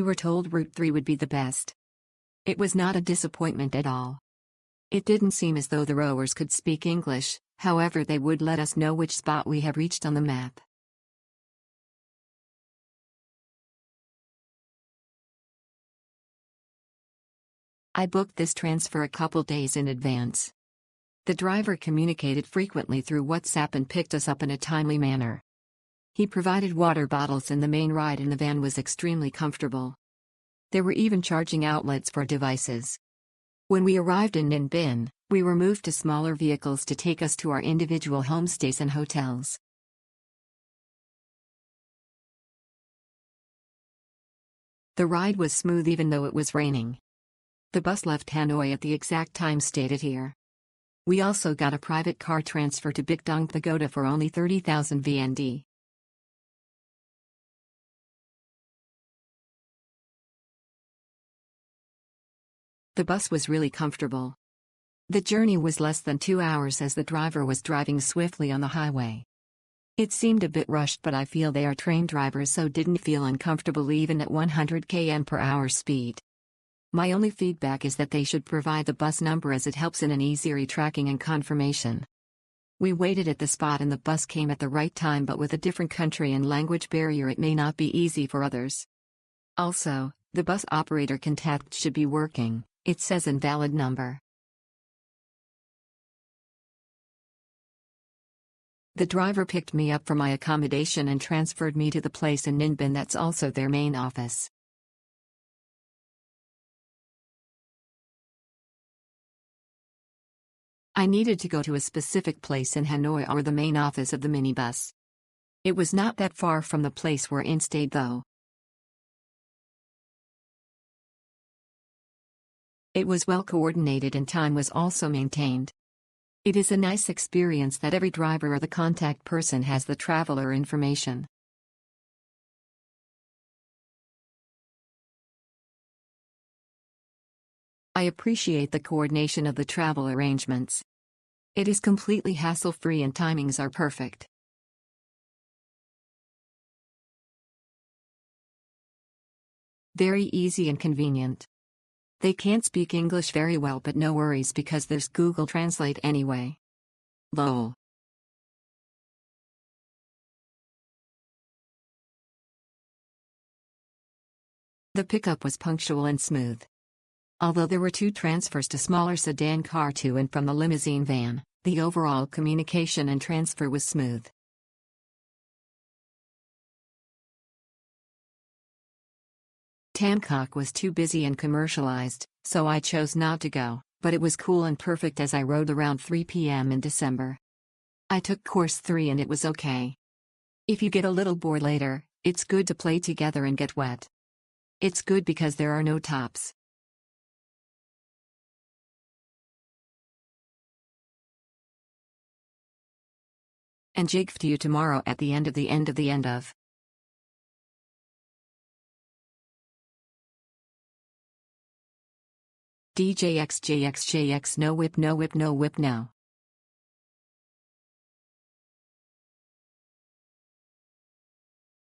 were told Route 3 would be the best. It was not a disappointment at all. It didn't seem as though the rowers could speak English, however they would let us know which spot we have reached on the map. I booked this transfer a couple days in advance. The driver communicated frequently through WhatsApp and picked us up in a timely manner. He provided water bottles and the main ride in the van was extremely comfortable. There were even charging outlets for devices. When we arrived in Ninh Binh, we were moved to smaller vehicles to take us to our individual homestays and hotels. The ride was smooth even though it was raining. The bus left Hanoi at the exact time stated here. We also got a private car transfer to Bic Dong Pagoda for only 30,000 VND. The bus was really comfortable. The journey was less than 2 hours as the driver was driving swiftly on the highway. It seemed a bit rushed, but I feel they are trained drivers, so didn't feel uncomfortable even at 100 km/h speed. My only feedback is that they should provide the bus number as it helps in an easier tracking and confirmation. We waited at the spot and the bus came at the right time, but with a different country and language barrier it may not be easy for others. Also, the bus operator contact should be working. It says invalid number. The driver picked me up from my accommodation and transferred me to the place in Ninh Binh that's also their main office. I needed to go to a specific place in Hanoi or the main office of the minibus. It was not that far from the place we're in stayed though. It was well coordinated and time was also maintained. It is a nice experience that every driver or the contact person has the traveler information. I appreciate the coordination of the travel arrangements. It is completely hassle-free and timings are perfect. Very easy and convenient. They can't speak English very well, but no worries because there's Google Translate anyway. Lol. The pickup was punctual and smooth. Although there were 2 transfers to smaller sedan car to and from the limousine van, the overall communication and transfer was smooth. Tam Coc was too busy and commercialized, so I chose not to go, but it was cool and perfect as I rode around 3 p.m. in December. I took course 3 and it was okay. If you get a little bored later, it's good to play together and get wet. It's good because there are no tops. And jig to you tomorrow at the end of the end of the end of. DJXJXJX no whip no whip no whip no.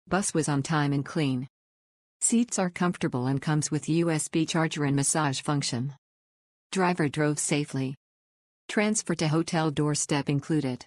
Bus was on time and clean. Seats are comfortable and comes with USB charger and massage function. Driver drove safely. Transfer to hotel doorstep included.